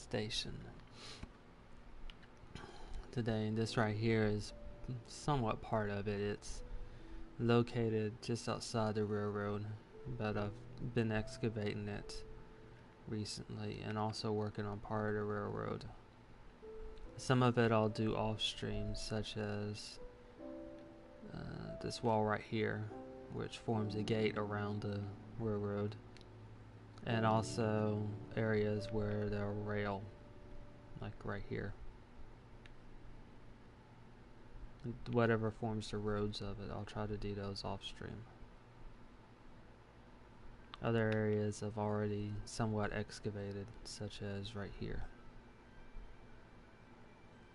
station today, and this right here is somewhat part of it. It's located just outside the railroad, but I've been excavating it recently and also working on part of the railroad. Some of it I'll do off stream, such as this wall right here, which forms a gate around the railroad, and also areas where there are rail, like right here. Whatever forms the roads of it, I'll try to do those off stream. Other areas I've already somewhat excavated, such as right here.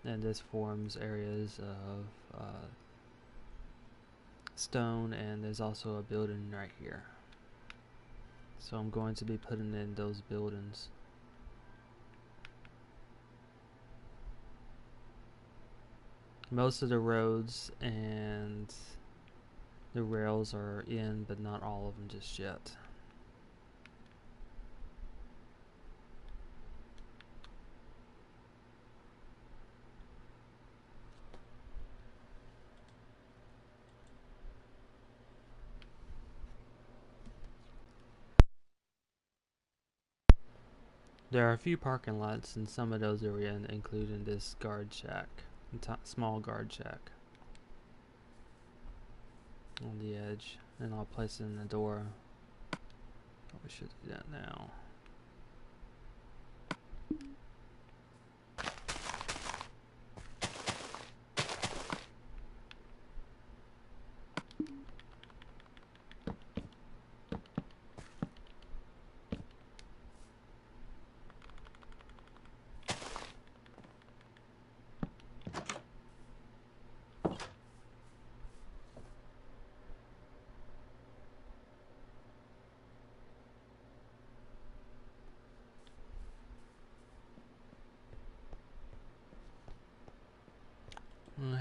And this forms areas of stone, and there's also a building right here. So I'm going to be putting in those buildings. Most of the roads and the rails are in, but not all of them just yet. There are a few parking lots, and some of those are in, including this guard shack, small guard shack on the edge, and I'll place it in the door. Probably should do that now.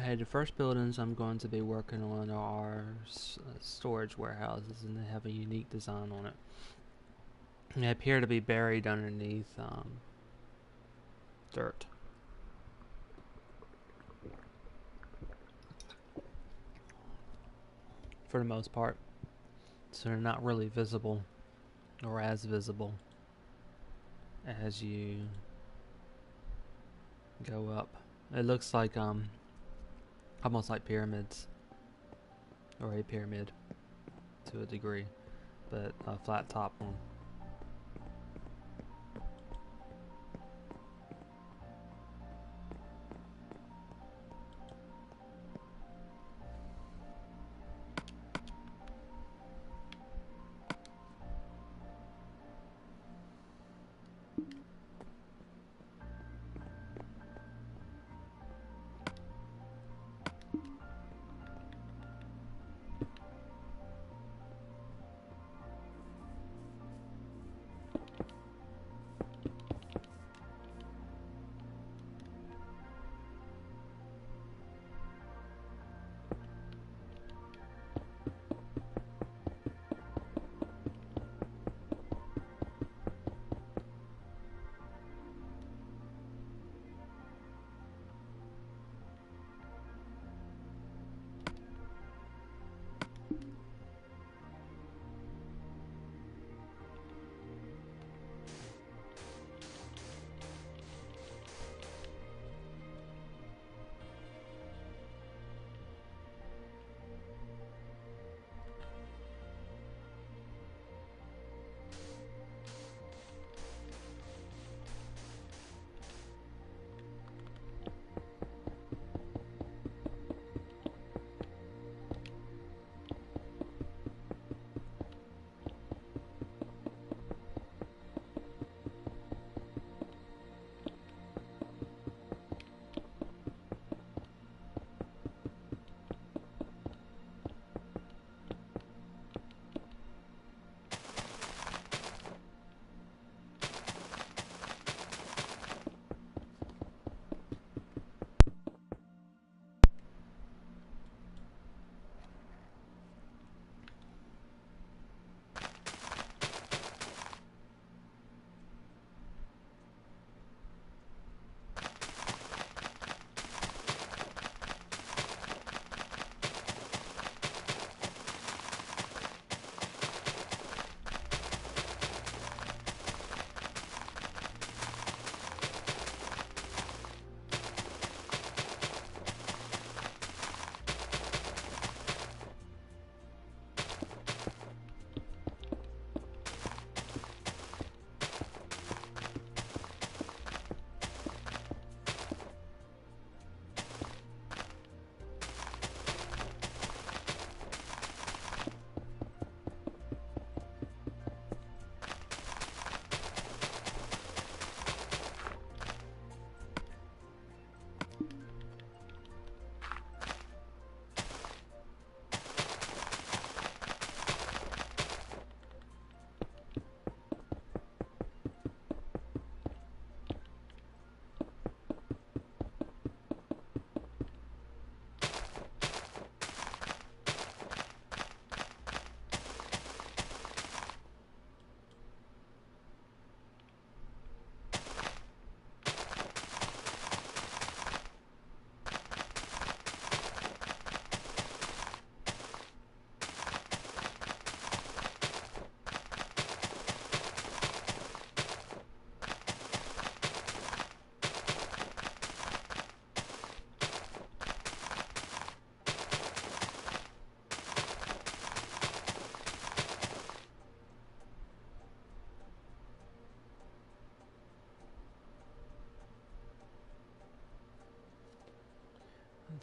Hey, the first buildings I'm going to be working on are storage warehouses, and they have a unique design on it. And they appear to be buried underneath dirt. For the most part. So they're not really visible, or as visible as you go up. It looks like almost like pyramids, or a pyramid to a degree, but a flat top one.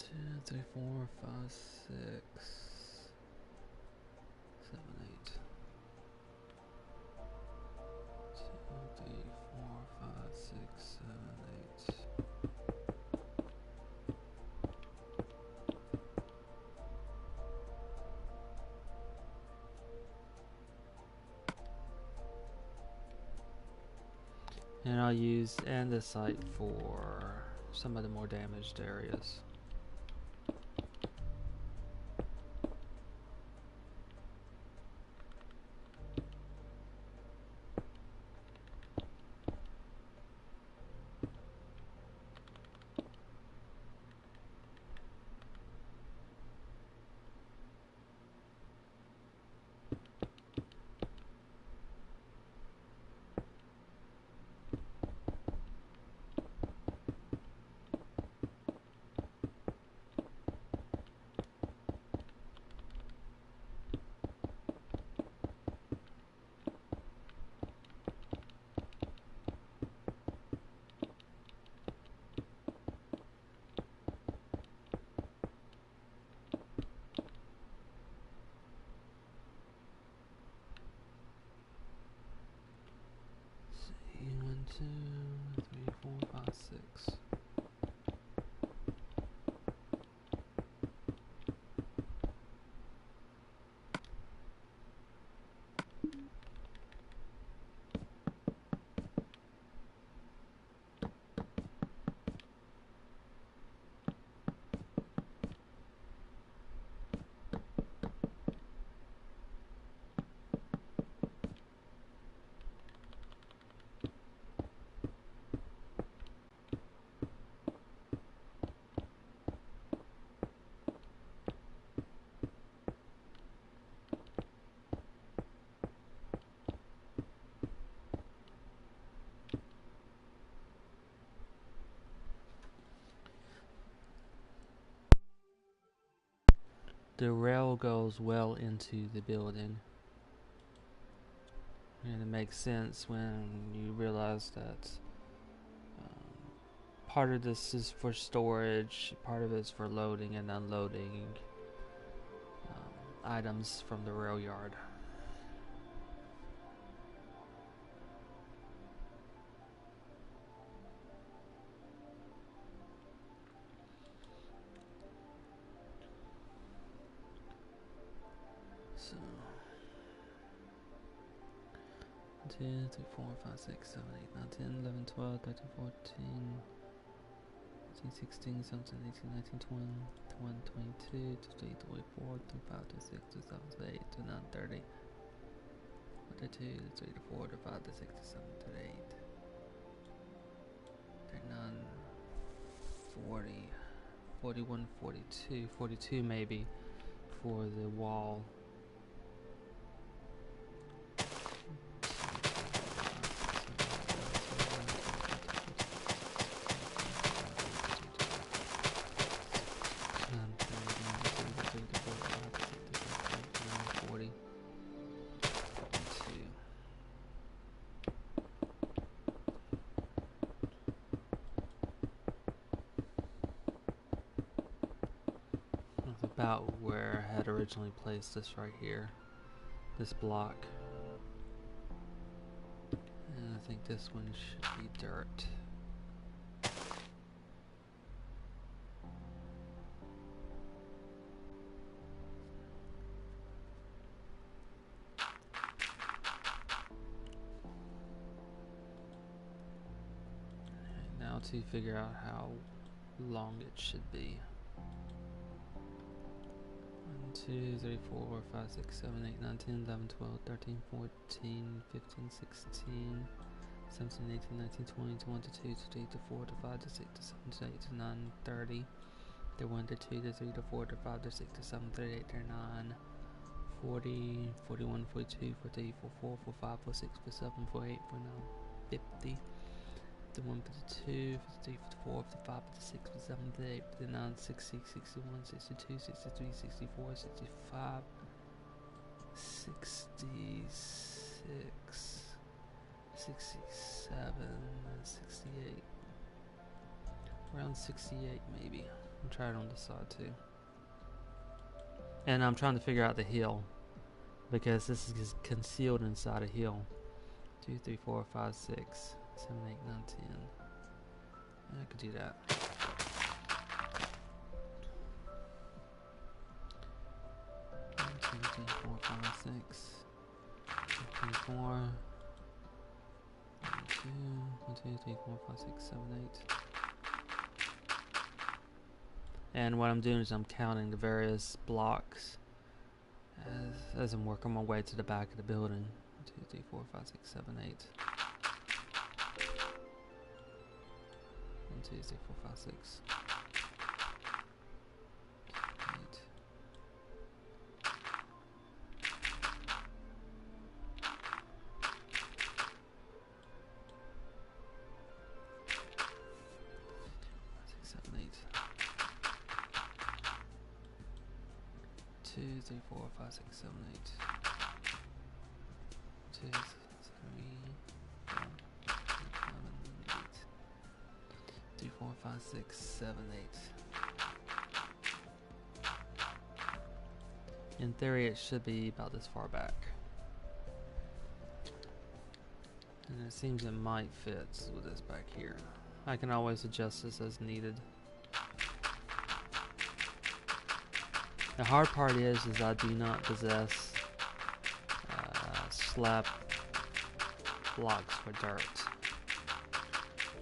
2, 3, 4, 5, 6, 7, 8. 2, 3, 4, 5, 6, 7, 8. And I'll use andesite for some of the more damaged areas. See, 1, 2, 3, 4, 5, 6. The rail goes well into the building, and it makes sense when you realize that part of this is for storage, part of it's for loading and unloading items from the Railyard. So 2, 3, 4, 5, 6, 7, 8, 9, 10, 11, 12, 13, 14, 15, 16, 17, 18, 19, 20, 21, 22, 23, 24, 25, 26, 27, 28, 29, 30, 32, 33, 34, 35, 36, 37, 38, 39, 40, 41, 42, 42 maybe for the wall. About where I had originally placed this right here, this block, and I think this one should be dirt. And now to figure out how long it should be. 1, 2, 3, 4, 5, 6, 7, 8, 9, 10, 11, 12, 13, 14, 15, 16, 17, 18, 19, 20, 21 to 2 to 3 to 4 to 5 to 6 to 7 to 8 to 9, 30. To 1 to 2 to 3 to 4 to 5 to 6 to 7 to 8 to 9, 40, 41, 42, 43, 44, 45, 46, 47, 48, 49, 50. The 1 for the 2, 53, 54, 55, 56, 57, 58, 59, 60, 61, 62, 63, 64, 65, 66, 67, 68. Around 68 maybe. I'll try it on this side too. And I'm trying to figure out the hill, because this is concealed inside a hill. 2, 3, 4, 5, 6, 7, 8, 9, 10. I could do that. 1, 2, 3, 4, 5, 6. 2, 4. 1, 2, 3, 4, 5, 6, 7, 8. And what I'm doing is I'm counting the various blocks as I'm working my way to the back of the building. 2, 3, 4, 5, 6, 7, 8. 1, 2, 3, 4, 5, 6. 8. 6, 7, 8. 2, 3, 4, 5, 6, 7, 8. 2, 3, 4, 5, 8. 3, 4, 5, 6, 7, 8. In theory, it should be about this far back. And it seems it might fit with this back here. I can always adjust this as needed. The hard part is I do not possess slab blocks for dirt,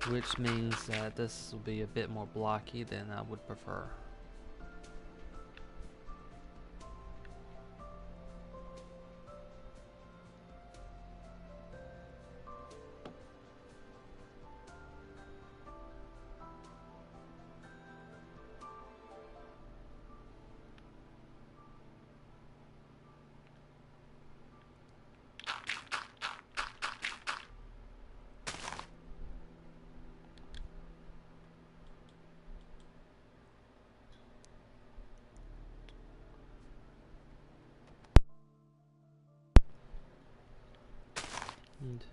which means that this will be a bit more blocky than I would prefer. One, 2,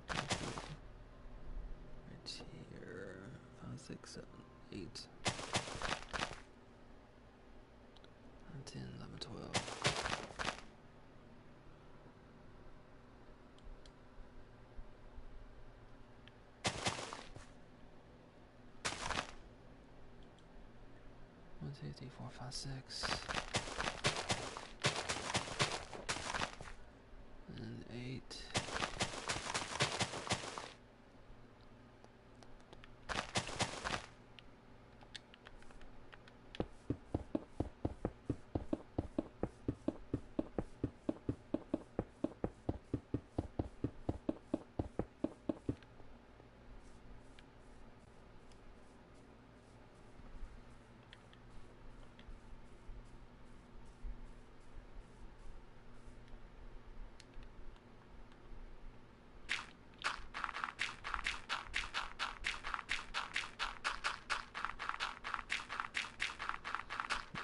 3, right here. 5, 6, 7, 8. 9, 10, 11, 12. 1, 2, 3, 4, 5, 6. And 8.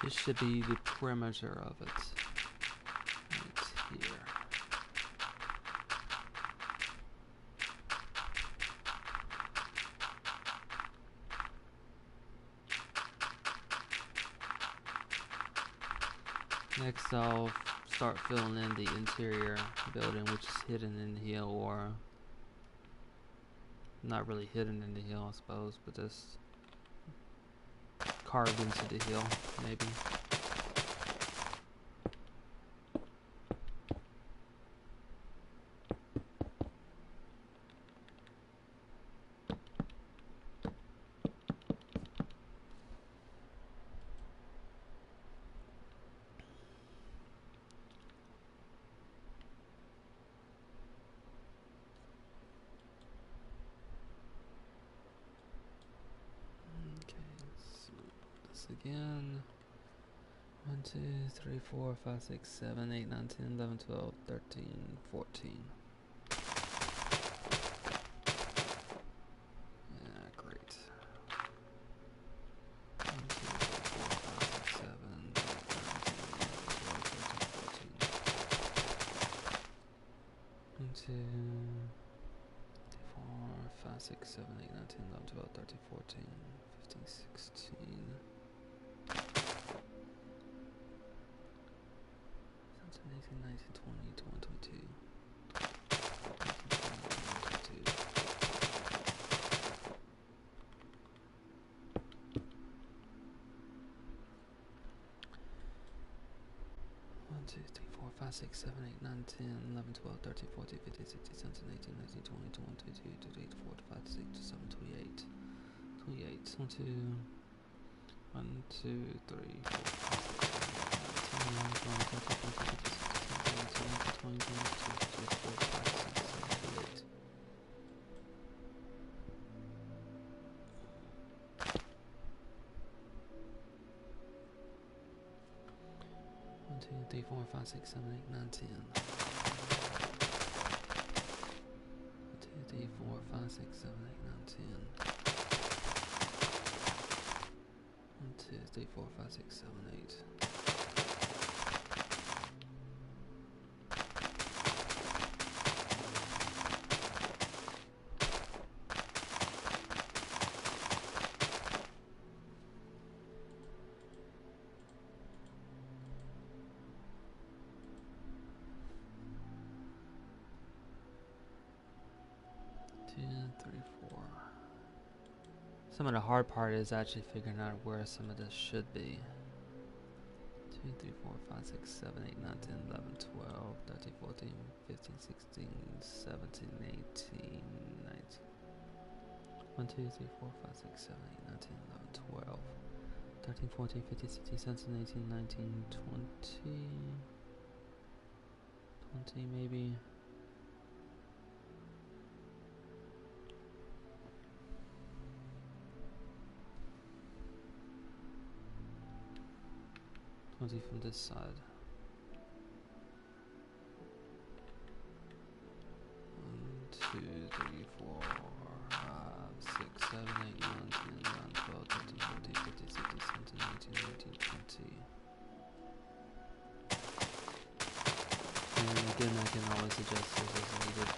This should be the perimeter of it. Right here. Next I'll start filling in the interior building, which is hidden in the hill, or not really hidden in the hill I suppose, but just carved into the hill, maybe. Again. 1, 2, 3, 4, 5, 6, 7, 8, 9, 10, 11, 12, 13, 14. Yeah, great. 1, 2, 3, 4, 5, 6, 7, 8, 9, 10, 11, 12, 13, 14. 1, 2, 4, 5, 6, 7, 8, 9, 10, 11, 12, 13, 14, 15, 16. Two, three, 4, 5, 6, 7, 8, 9, 10, 11, 12, 13, 14, 15, 16, 17, 18, 19, 20, 21, 22, 23, 24, 25, 26, 27, 28. 28. 1, 2, 1, 2, 3, 4, 5, 6, 7, 8, 9, 10, 11, 12, 13, 14, 15, 16, 17, 18, 19, 20, 21, 22, 23, 24, 25, 26, 7, 28. 1, 2, 3, 4, 5, 6, 7, 8, 9, 10. 1, 2, 3, 4, 5, 6, 7, 8, 9, 10. 1, 2, 3, 4, 5, 6, 7, 8. 2, 3, 4. Some of the hard part is actually figuring out where some of this should be. 2, 3, 4, 5, 6, 7, 8, 9, 10, 11, 12, 13, 14, 15, 16, 17, 18, 19. 1, 2, 3, 4, 5, 6, 7, 8, 9, 10, 11, 12, 13, 14, 15, 16, 17, 18, 19, 20. 20 maybe. From this side. 1, 2, 3, 4, 5, 6, 7, 8, 9, 10, 11, 12, 13, 14, 15, 16, 17, 18, 19, 20. And again, I can always adjust this as needed.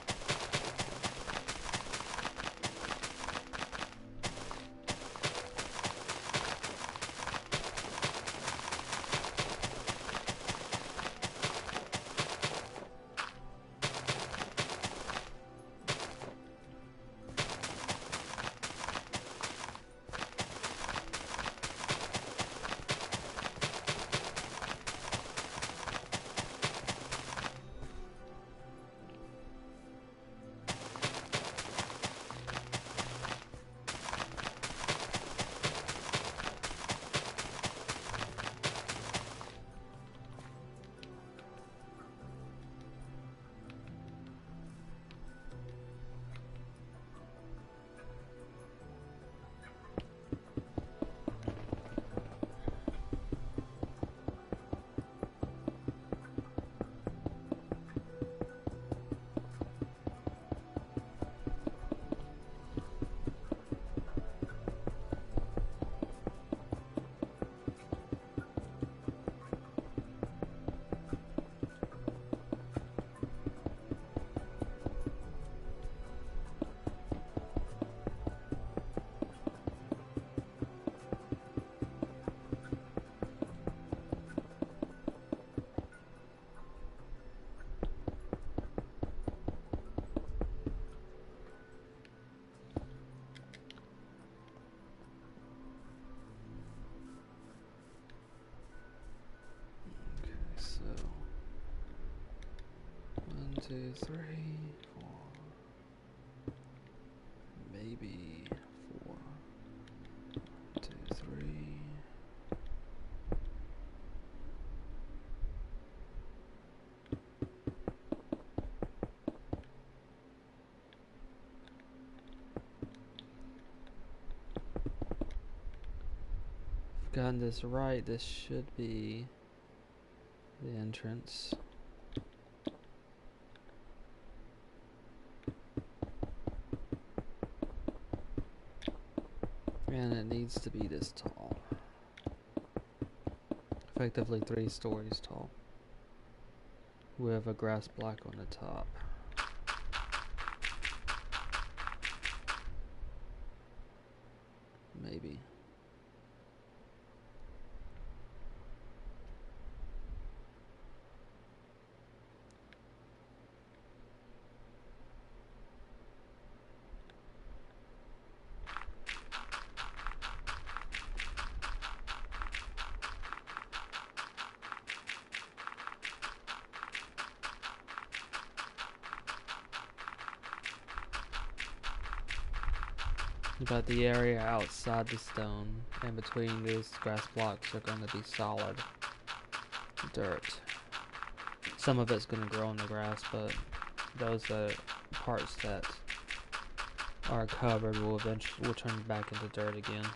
Two, 3, 4, maybe 4. 2, 3. If I've gotten this right, this should be the entrance. And it needs to be this tall. Effectively 3 stories tall. With a grass block on the top. Maybe. But the area outside the stone and between these grass blocks are going to be solid dirt. Some of it's going to grow in the grass, but those parts that are covered will eventually turn back into dirt again.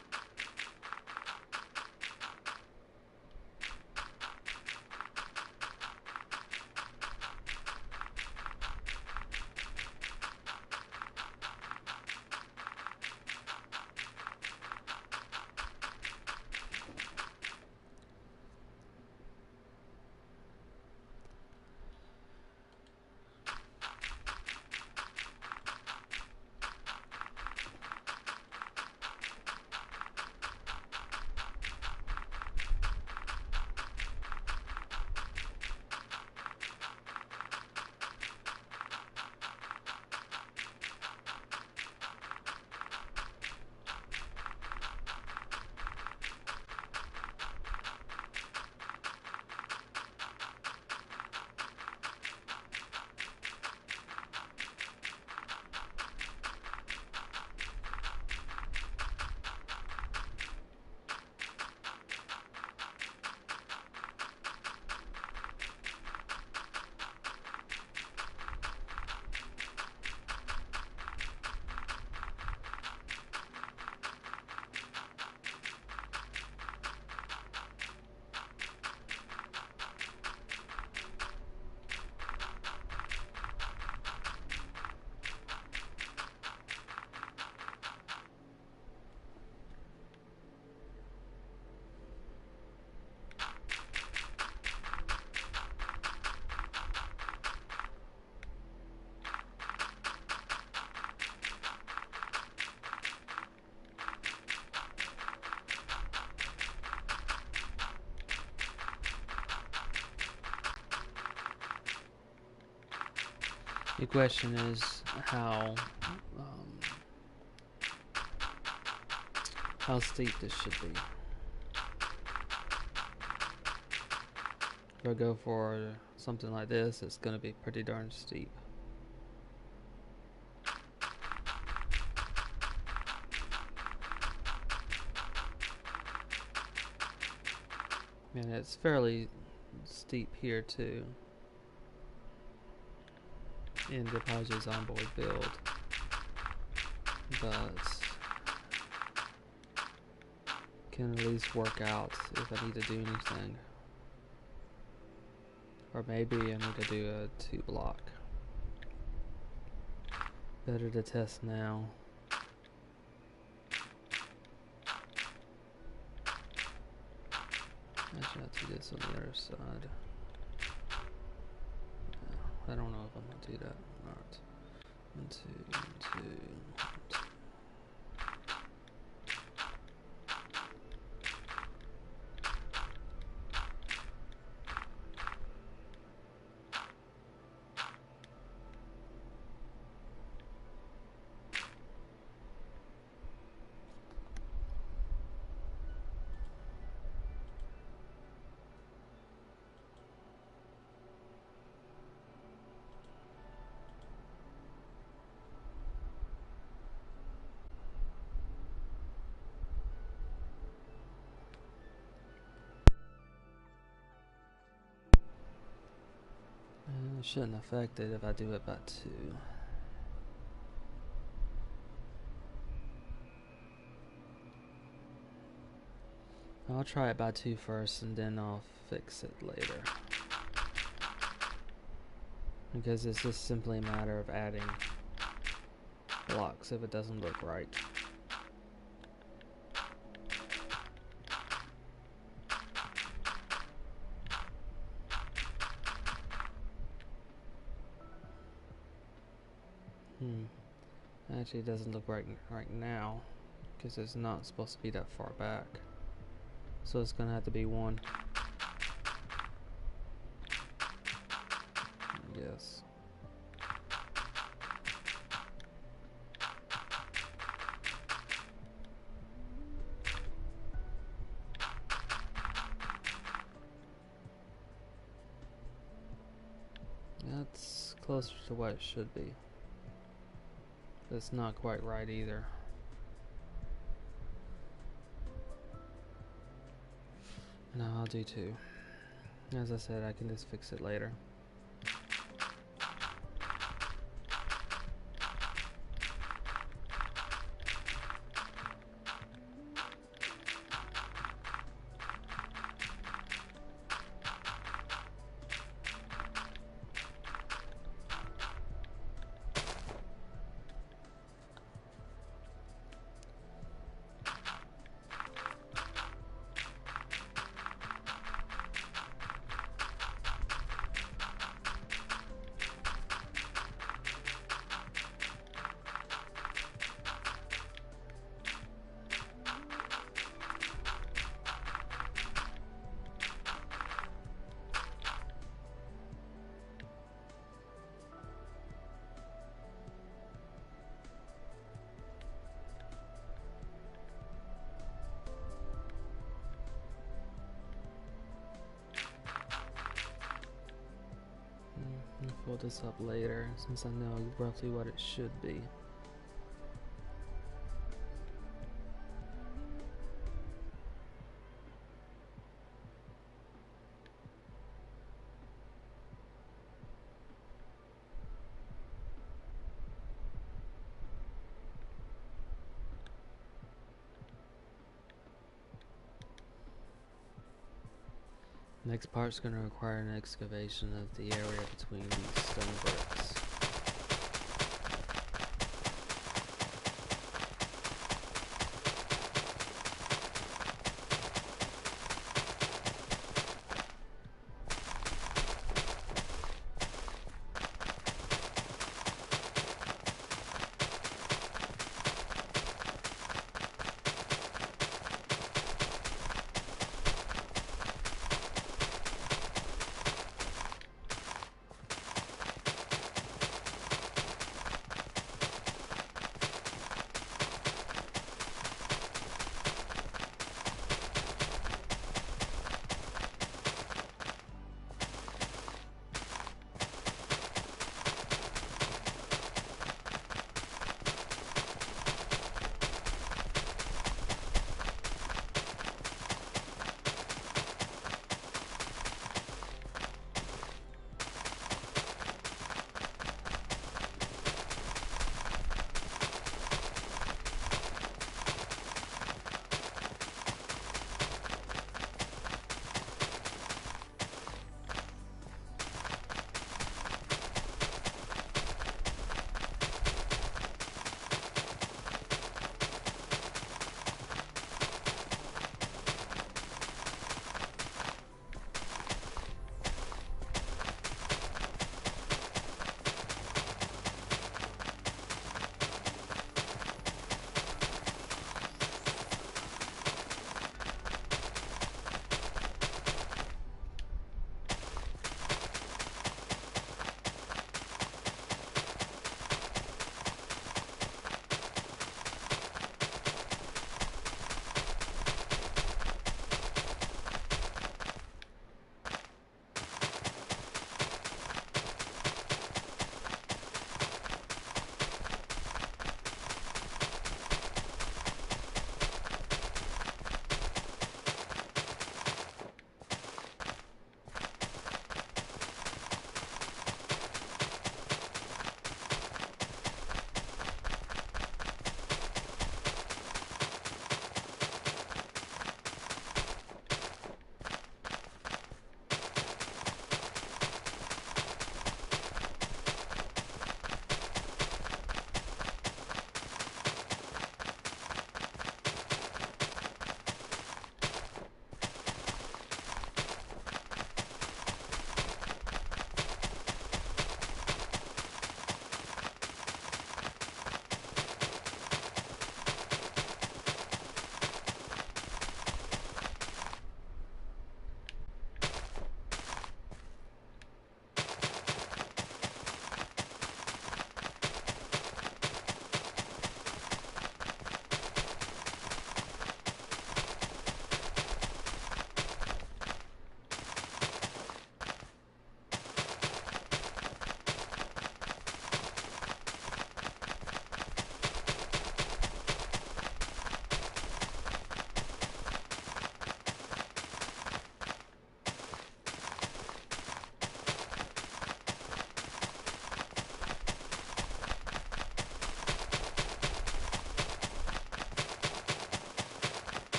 The question is how steep this should be. If I go for something like this, it's going to be pretty darn steep. And it's fairly steep here too in the Project Zomboid build, but can at least work out if I need to do anything. Or maybe I need to do a 2 block. Better to test now. Actually, I'll do this on the other side. I don't know if I'm gonna do that or not. 1, 2, 1, 2, 1, 2. It shouldn't affect it if I do it by 2. I'll try it by 2 first and then I'll fix it later. Because it's just simply a matter of adding blocks if it doesn't look right. Actually, it doesn't look right now because it's not supposed to be that far back. So it's gonna have to be 1. I guess. That's closer to what it should be. But it's not quite right either. No, I'll do 2. As I said, I can just fix it later. I'll pull this up later since I know roughly what it should be. Next part's going to require an excavation of the area between these stone bricks.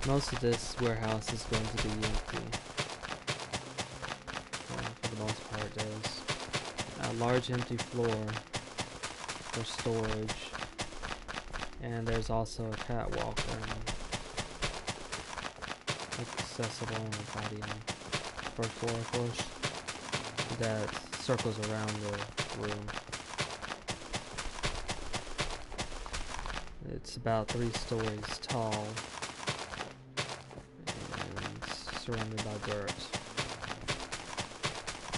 Most of this warehouse is going to be empty. For the most part, there's a large empty floor for storage, and there's also a catwalk accessible on the podium, first floor of course, that circles around the room. It's about 3 stories tall and surrounded by dirt.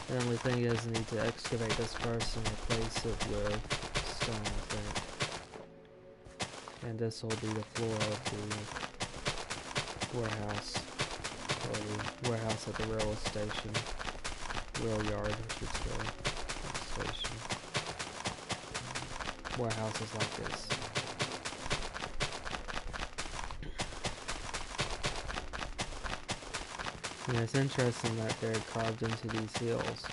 The only thing is I need to excavate this first and replace it with stone, I think. And this will be the floor of the warehouse, or the warehouse at the railway station. Railyard, I should say. Station. Warehouses like this. And it's interesting that they're carved into these hills,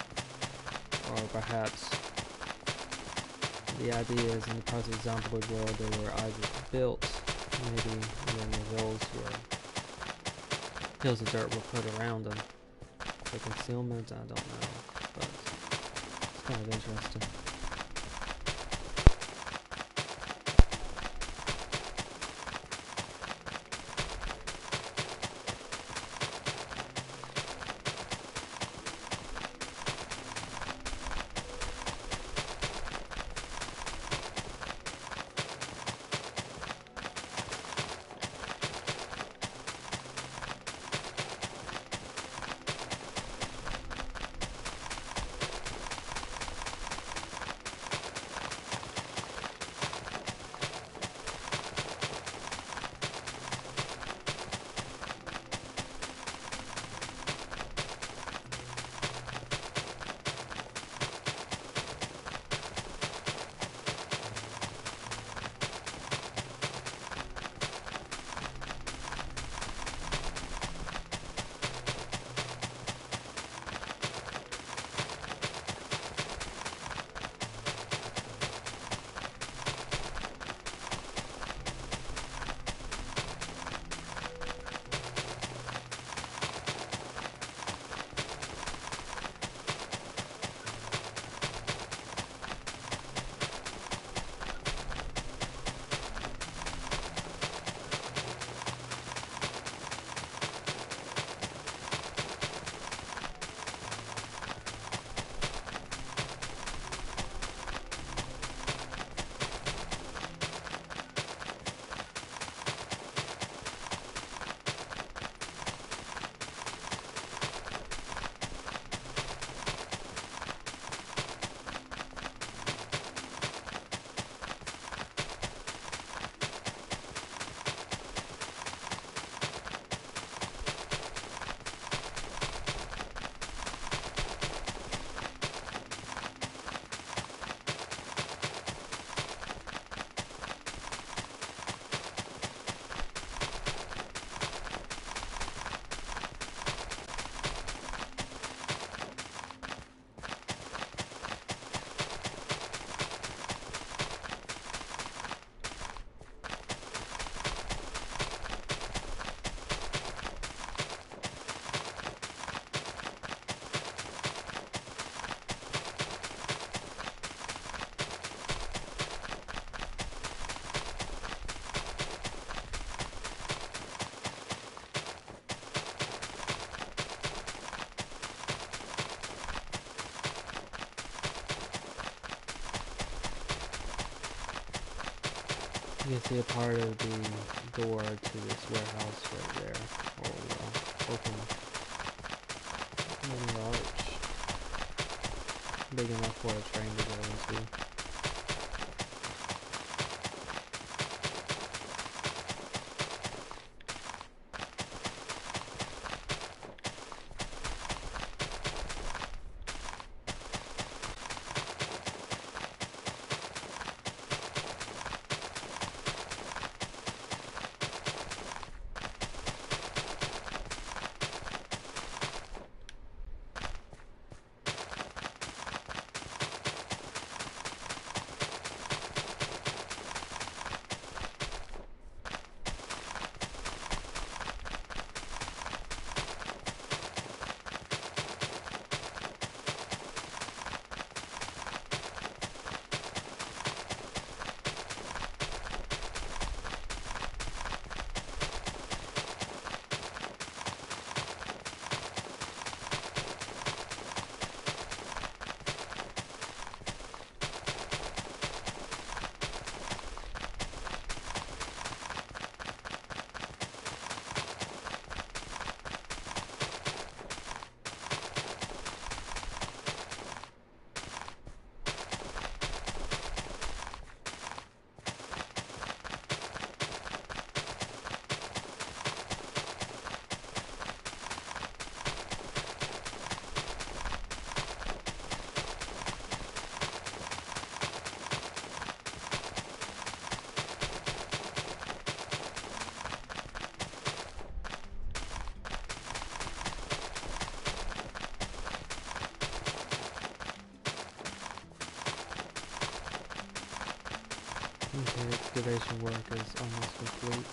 or perhaps the idea is in the Project Zomboid world they were either built, maybe, and then the hills of dirt were put around them for concealment. I don't know, but it's kind of interesting. You can see a part of the door to this warehouse right there, or open mini arch, big enough for a train to go into. excavation work is almost complete.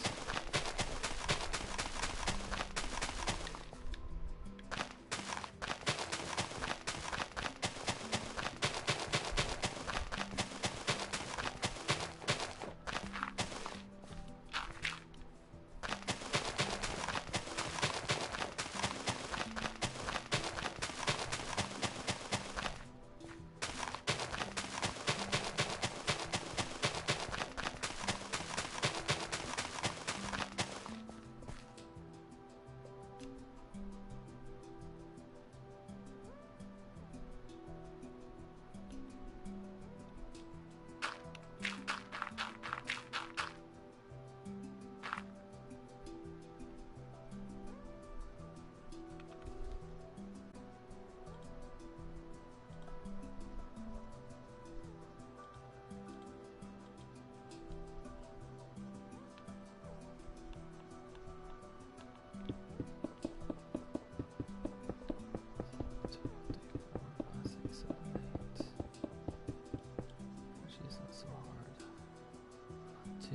Two,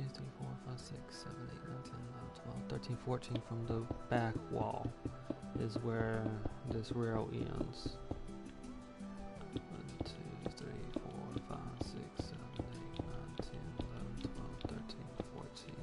three, 4, 5, 6, 7, 8, 9, 10, 11, 12, 13, 14 from the back wall is where this rail ends. 1, 2, 3, 4, 5, 6, 7, 8, 9, 10, 11, 12, 13, 14.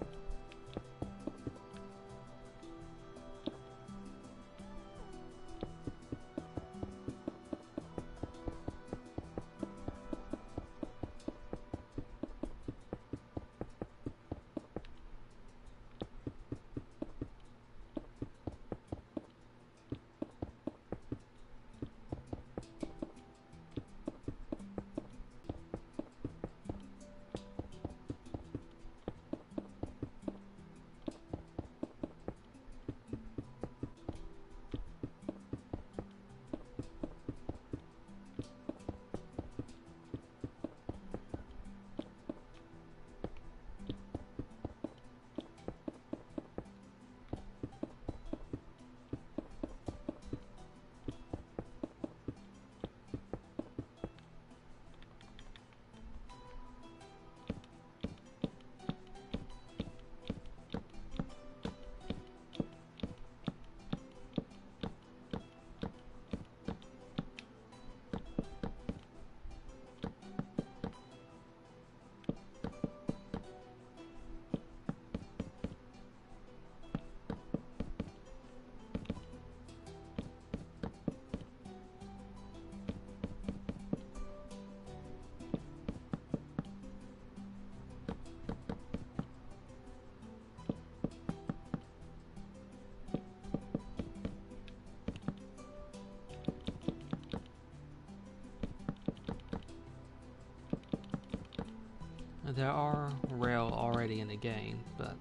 There are rail already in the game, but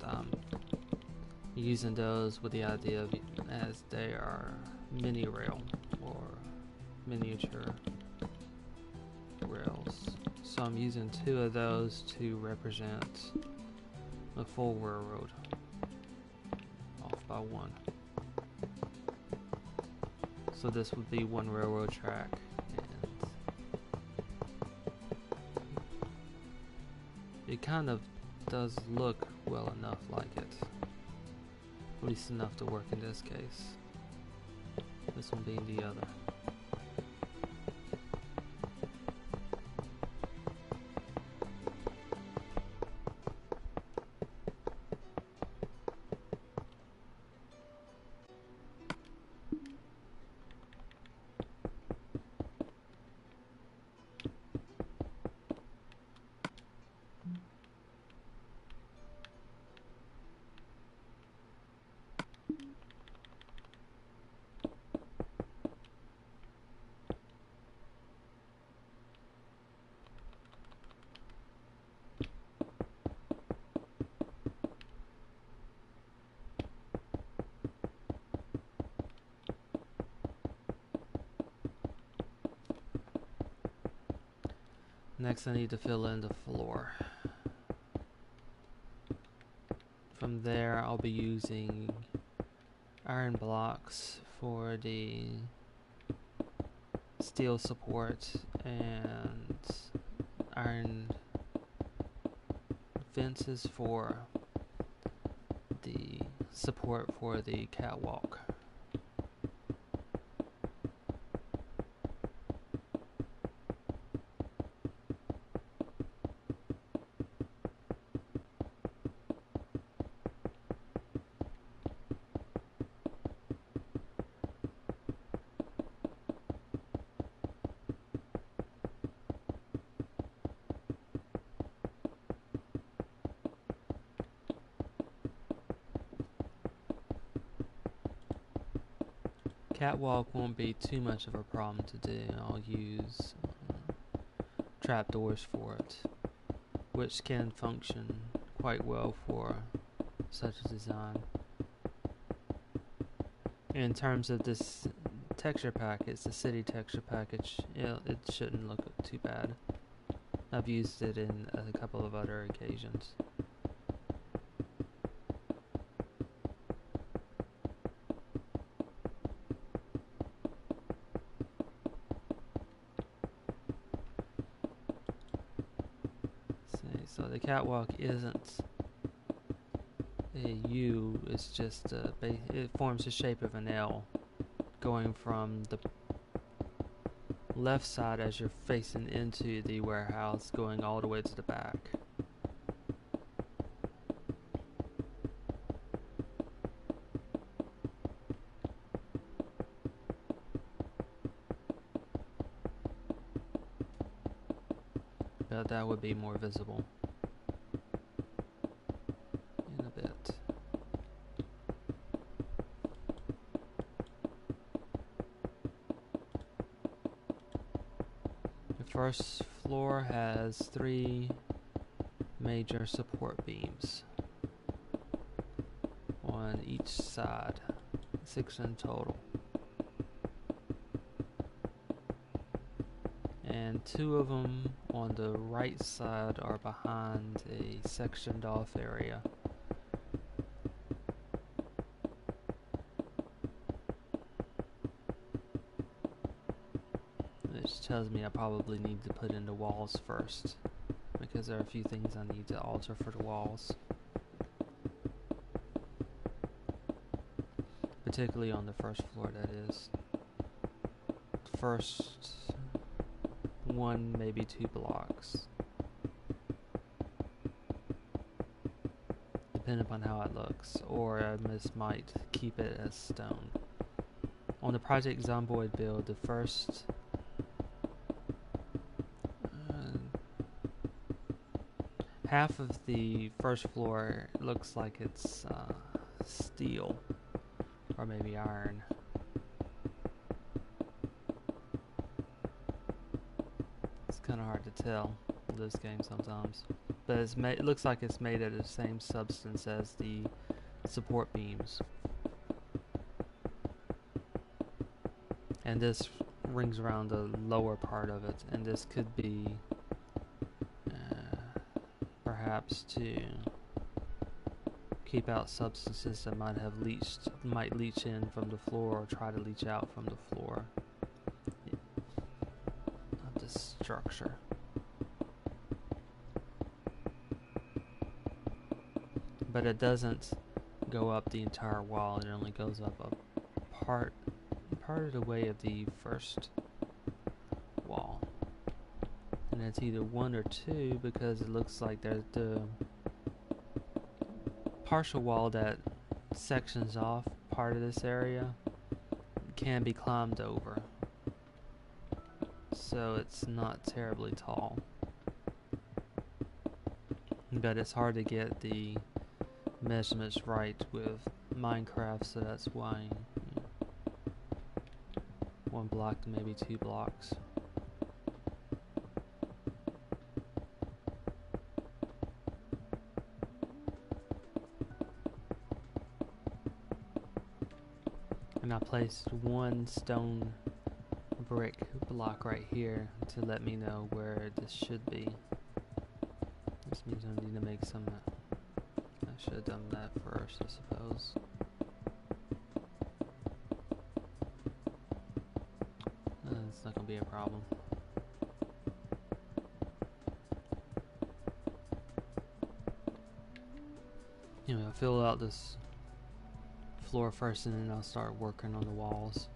using those with the idea of as they are mini rail or miniature rails. So I'm using 2 of those to represent a full railroad off by 1. So this would be 1 railroad track. It kind of does look well enough like it. At least enough to work in this case. This one being the other. Next I need to fill in the floor. From there I'll be using iron blocks for the steel support and iron fences for the support for the catwalk. Catwalk won't be too much of a problem to do. I'll use trapdoors for it, which can function quite well for such a design. In terms of this texture package, the city texture package, it shouldn't look too bad. I've used it in a couple of other occasions. So the catwalk isn't a U, it's just it forms the shape of an L, going from the left side as you're facing into the warehouse, going all the way to the back. But that would be more visible in a bit. The first floor has 3 major support beams on each side, 6 in total. And 2 of them on the right side are behind a sectioned off area. Which tells me I probably need to put in the walls first, because there are a few things I need to alter for the walls. Particularly on the first floor, that is. First 1, maybe 2 blocks, depending upon how it looks, or I just might keep it as stone. On the Project Zomboid build, the first half of the first floor looks like it's steel, or maybe iron. Kind of hard to tell in this game sometimes, but it looks like it's made of the same substance as the support beams, and this rings around the lower part of it, and this could be perhaps to keep out substances that might leach in from the floor, or try to leach out from the floor. Structure. But it doesn't go up the entire wall, it only goes up a part of the way of the first wall. And it's either 1 or 2, because it looks like there's the partial wall that sections off part of this area can be climbed over. So it's not terribly tall, but it's hard to get the measurements right with Minecraft, so that's why 1 block to maybe 2 blocks. And I placed 1 stone brick block right here to let me know where this should be. This means I need to make some. I should have done that first, I suppose. It's not gonna be a problem. I'll fill out this floor first and then I'll start working on the walls.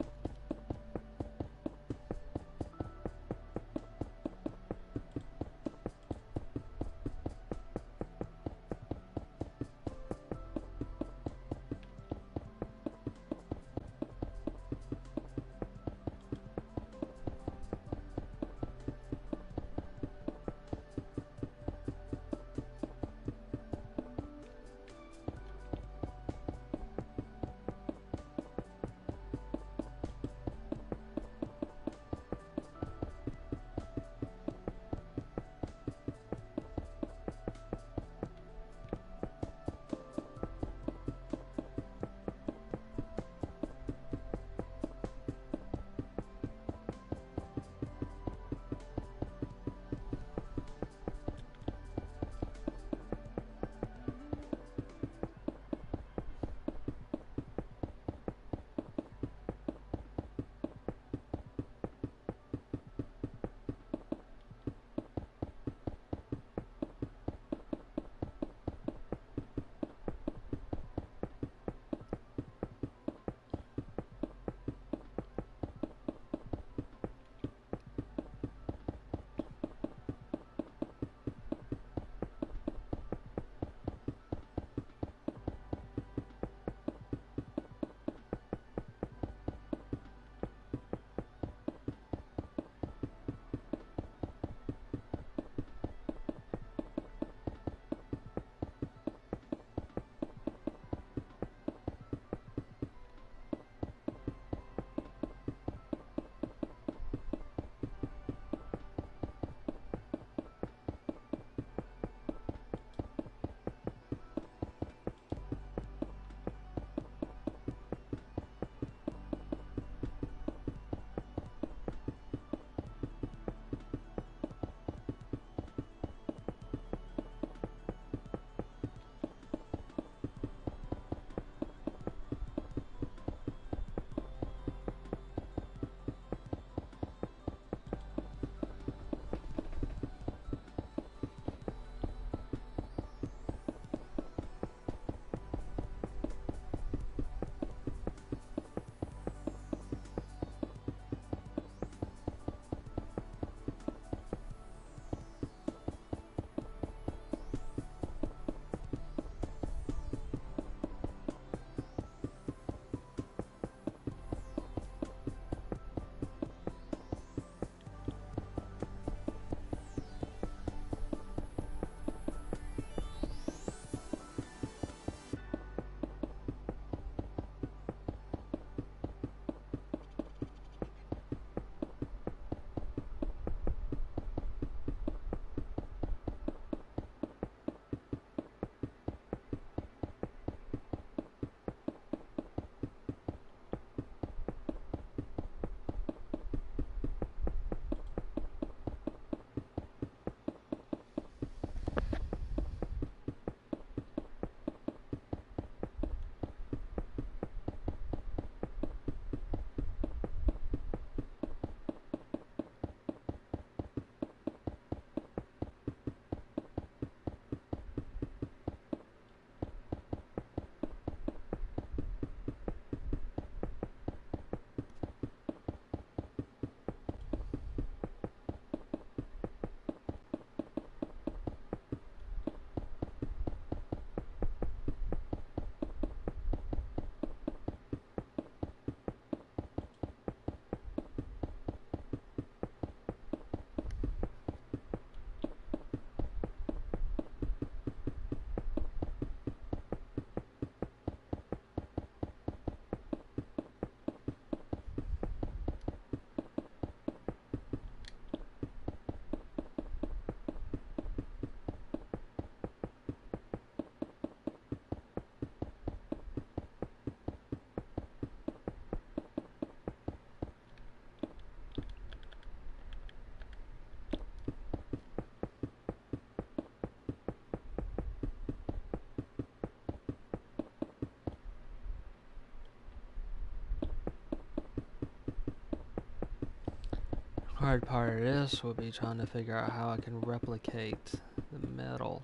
Hard part of this will be trying to figure out how I can replicate the metal.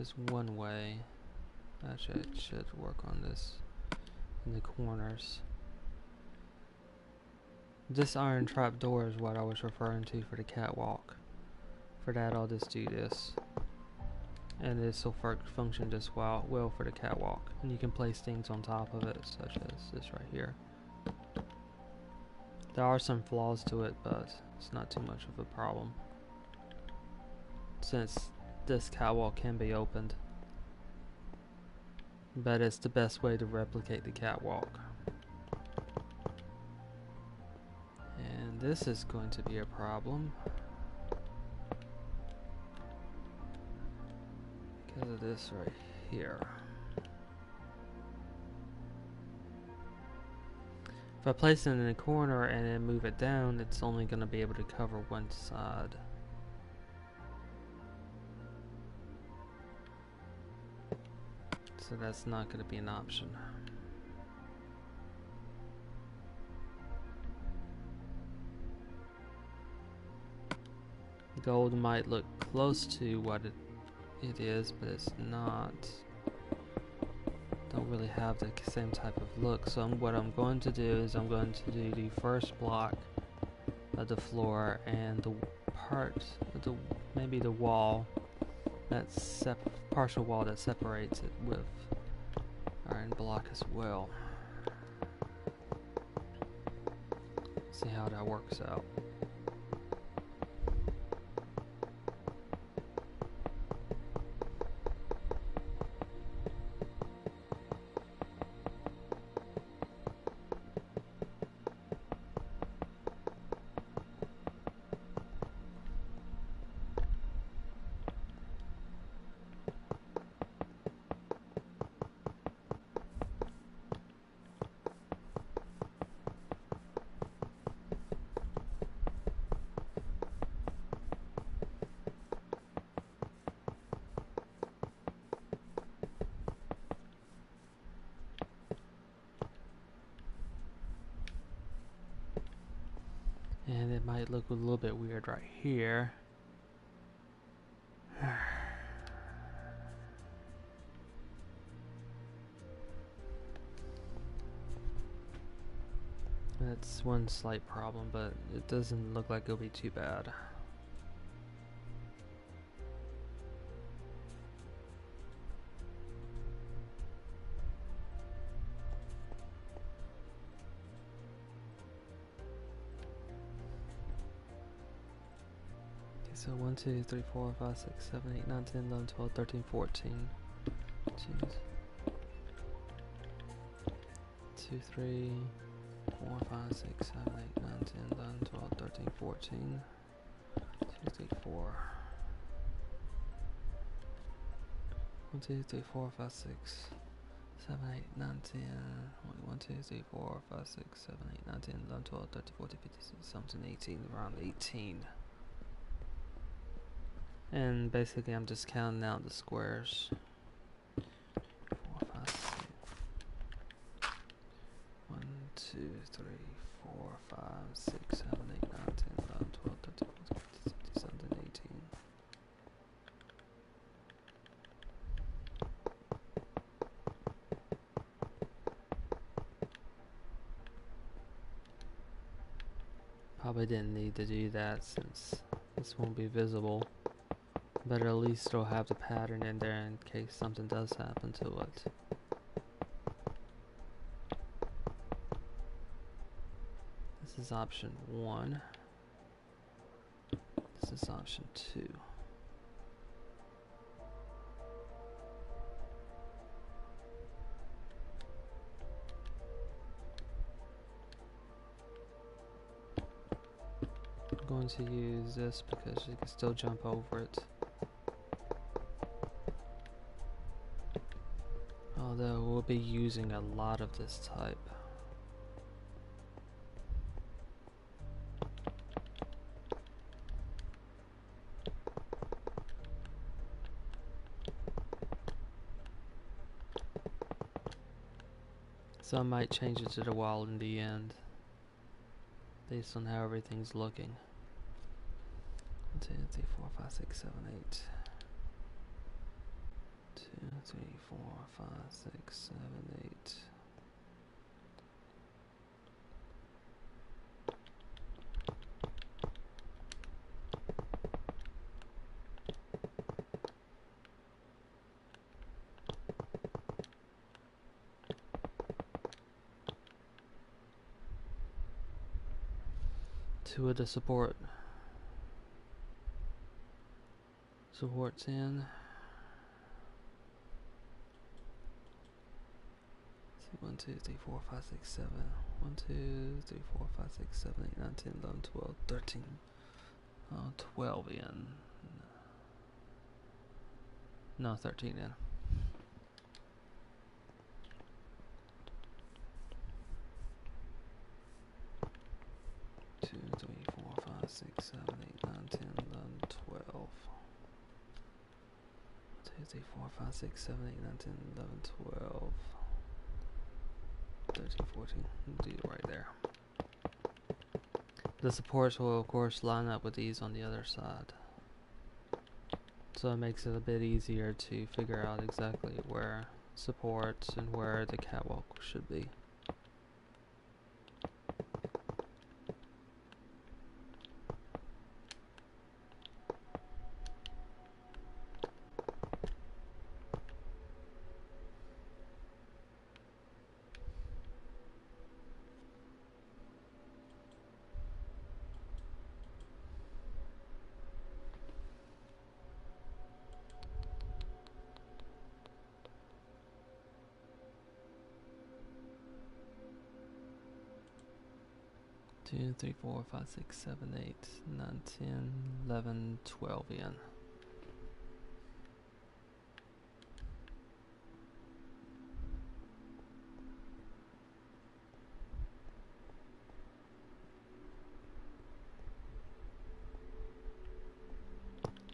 There's one way. Actually, I should work on this in the corners. This iron trap door is what I was referring to for the catwalk. For that, I'll just do this. And this will function just well for the catwalk. And you can place things on top of it, such as this right here. There are some flaws to it, but it's not too much of a problem, since this catwalk can be opened. But it's the best way to replicate the catwalk. And this is going to be a problem because of this right here. If I place it in a corner and then move it down, it's only going to be able to cover one side. So that's not going to be an option. Gold might look close to what it is, but it's not. Don't really have the same type of look. So what I'm going to do is I'm going to do the first block of the floor and the part of maybe the wall, that's partial wall that separates it with iron block as well. See how that works out. And it might look a little bit weird right here. That's one slight problem, but it doesn't look like it'll be too bad. So 1, 2, 3, 4, 5, 6, 7, 8, 9, 10, 11, 12, 13, 14. Jeez. 2, 3, 4, 5, 6, 7, 8, 9, 10, 11, 12, 13, 14. 2, 3, 4. 1, 2, 3, 4, 5, 6, 7, 8, 9, 10. 1, 2, 3, 4, 5, 6, 7, 8, 9, 10, 11, 12, 13, 14, 15, 16, 17, 18. Around 18. And basically I'm just counting out the squares. 4, 5, 6. 1, 2, 3, 4, 5, 6, 7, 8, 9, 10, 11, 12, 13, 14, 15, 16, 17, 18. Probably didn't need to do that since this won't be visible. But at least it'll have the pattern in there in case something does happen to it. This is option 1. This is option 2. I'm going to use this because you can still jump over it. Although we'll be using a lot of this type. So I might change it to the wall in the end, based on how everything's looking. 1, 2, 3, 4, 5, 6, 7, 8. 5, 6, 7, 8. Two of the supports in. 1, 2, 3, 4, 5, 6, 7. 1, 2, 3, 4, 5, 6, 7, 8, 9, 10, 11, 12, 13. 12 in. No, 13 in. 2, 3, 4, 5, 6, 7, 8, 9, 10, 11, 12. 2, 3, 4, 5, 6, 7, 8, 9, 10, 11, 12. 13, 14. Do it right there. The supports will of course line up with these on the other side. So it makes it a bit easier to figure out exactly where supports and where the catwalk should be. Two, 3, 4, 5, 6, 7, 8, 9, 10, 11, 12 in.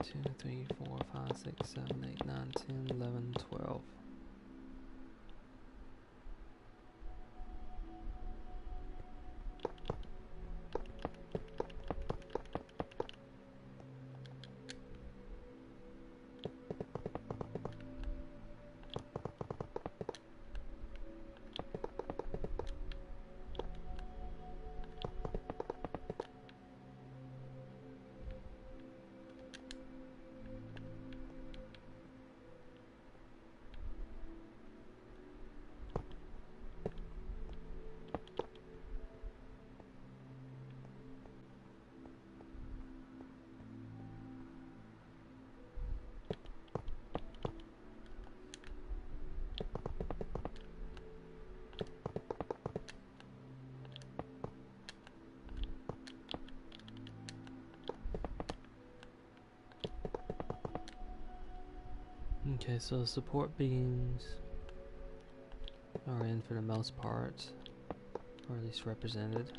2, 3, 4, 5, 6, 7, 8, 9, 10, 11, 12. 'Okay, so support beams are in for the most part, or at least represented.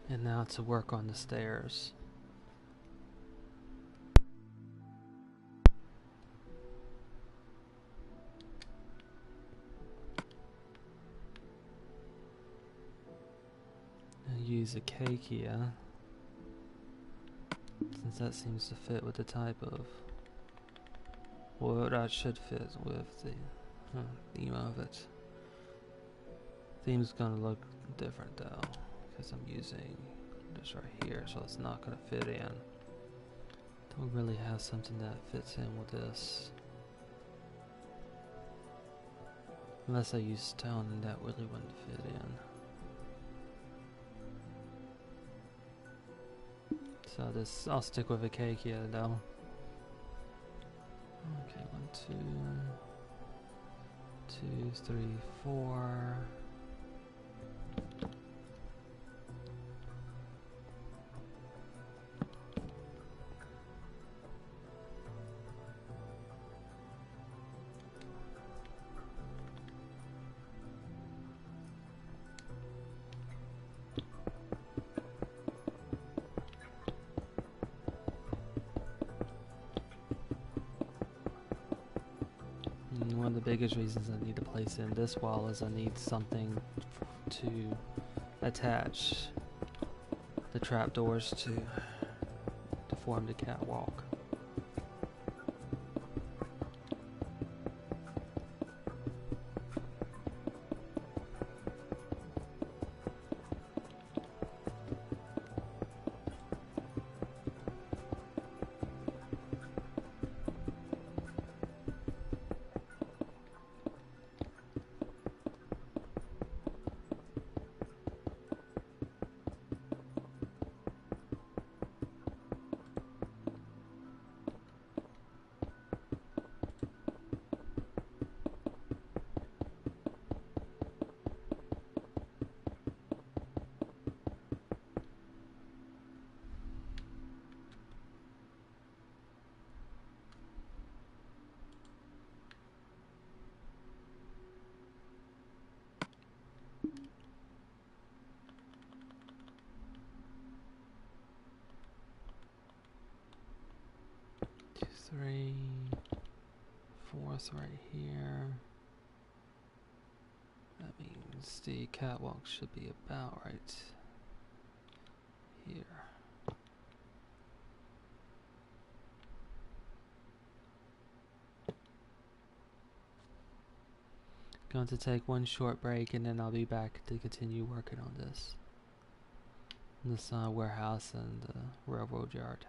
And now to work on the stairs. I'll use a cake here, since that seems to fit with the type of, well, that should fit with the theme of it. Theme's gonna look different though, because I'm using this right here, so it's not gonna fit in. Don't really have something that fits in with this. Unless I use stone, and that really wouldn't fit in. So this, I'll stick with a cake here though. Okay, 1, 2, 3, 4. biggest reasons I need to place in this wall is I need something to attach the trapdoors to form the catwalk. Three, fourth right here. That means the catwalk should be about right here. Going to take one short break and then I'll be back to continue working on this warehouse and the railroad yard.